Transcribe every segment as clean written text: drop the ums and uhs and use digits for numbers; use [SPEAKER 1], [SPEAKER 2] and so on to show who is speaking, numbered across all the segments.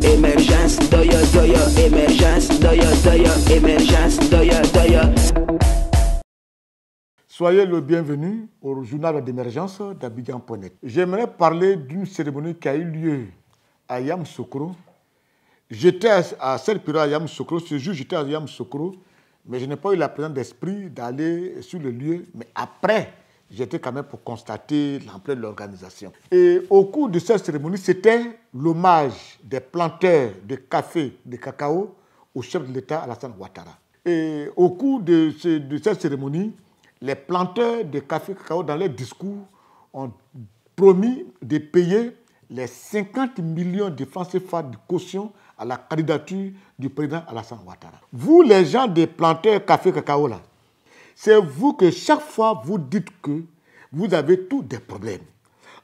[SPEAKER 1] Émergence, émergence, émergence,
[SPEAKER 2] Soyez le bienvenu au journal d'émergence d'Abidjan.net. J'aimerais parler d'une cérémonie qui a eu lieu à Yamoussoukro. J'étais à cette période à Yamoussoukro. Ce jour, j'étais à Yamoussoukro, mais je n'ai pas eu la présence d'esprit d'aller sur le lieu. Mais après, j'étais quand même pour constater l'ampleur de l'organisation. Et au cours de cette cérémonie, c'était l'hommage des planteurs de café, de cacao au chef de l'État, Alassane Ouattara. Et au cours de cette cérémonie, les planteurs de café et cacao, dans leur discours, ont promis de payer les 50 millions de francs CFA de caution à la candidature du président Alassane Ouattara. Vous, les gens des planteurs café et cacao, là, c'est vous que chaque fois vous dites que vous avez tous des problèmes.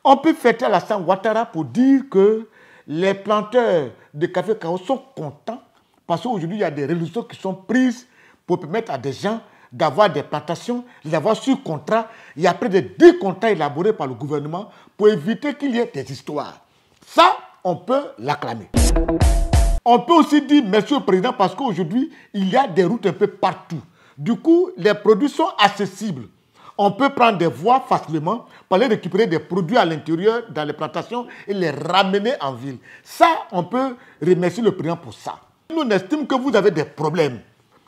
[SPEAKER 2] On peut fêter Alassane Ouattara pour dire que les planteurs de café et cacao sont contents parce qu'aujourd'hui, il y a des résolutions qui sont prises pour permettre à des gens d'avoir des plantations, d'avoir sur contrat. Il y a près de 10 contrats élaborés par le gouvernement pour éviter qu'il y ait des histoires. Ça, on peut l'acclamer. On peut aussi dire merci au président parce qu'aujourd'hui, il y a des routes un peu partout. Du coup, les produits sont accessibles. On peut prendre des voies facilement pour aller récupérer des produits à l'intérieur, dans les plantations et les ramener en ville. Ça, on peut remercier le président pour ça. Nous, on estime que vous avez des problèmes.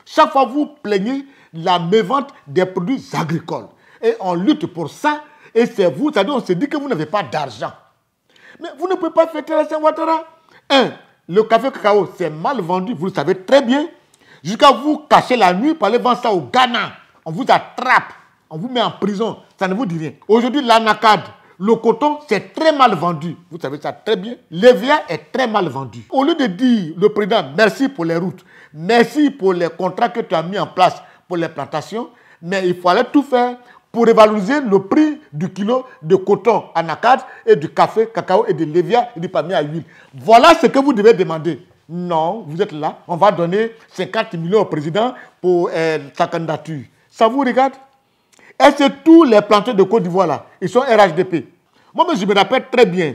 [SPEAKER 2] Chaque fois, vous plaignez la mévente des produits agricoles. Et on lutte pour ça. Et c'est vous, c'est-à-dire on se dit que vous n'avez pas d'argent. Mais vous ne pouvez pas fêter Alassane Ouattara. Le café cacao, c'est mal vendu, vous le savez très bien. Jusqu'à vous cacher la nuit pour aller vendre ça au Ghana. On vous attrape, on vous met en prison, ça ne vous dit rien. Aujourd'hui, l'anacade, le coton, c'est très mal vendu. Vous savez ça très bien. L'Evia est très mal vendu. Au lieu de dire, le président, merci pour les routes, merci pour les contrats que tu as mis en place pour les plantations, mais il fallait tout faire pour revaloriser le prix du kilo de coton anacade et du café, cacao et de l'Evia et du palmier à huile. Voilà ce que vous devez demander. Non, vous êtes là, on va donner 50 millions au président pour sa candidature. Ça vous regarde? Est-ce que tous les planteurs de Côte d'Ivoire là, ils sont RHDP? Moi, je me rappelle très bien,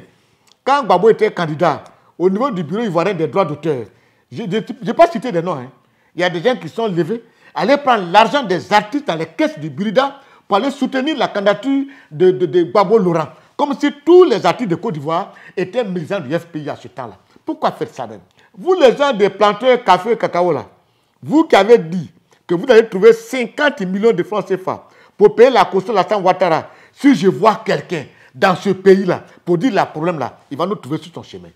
[SPEAKER 2] quand Gbagbo était candidat, au niveau du bureau ivoirien des droits d'auteur, je n'ai pas cité des noms, hein. Il y a des gens qui sont levés, aller prendre l'argent des artistes dans les caisses du Burida pour aller soutenir la candidature de Gbagbo Laurent. Comme si tous les artistes de Côte d'Ivoire étaient militants du FPI à ce temps-là. Pourquoi faire ça même? Vous, les gens des planteurs café et cacao, là, vous qui avez dit que vous allez trouver 50 millions de francs CFA pour payer la caution de Alassane Ouattara, si je vois quelqu'un dans ce pays-là pour dire le problème-là, il va nous trouver sur son chemin.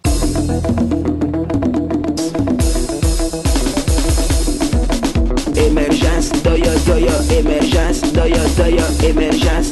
[SPEAKER 1] Émergence, émergence, émergence,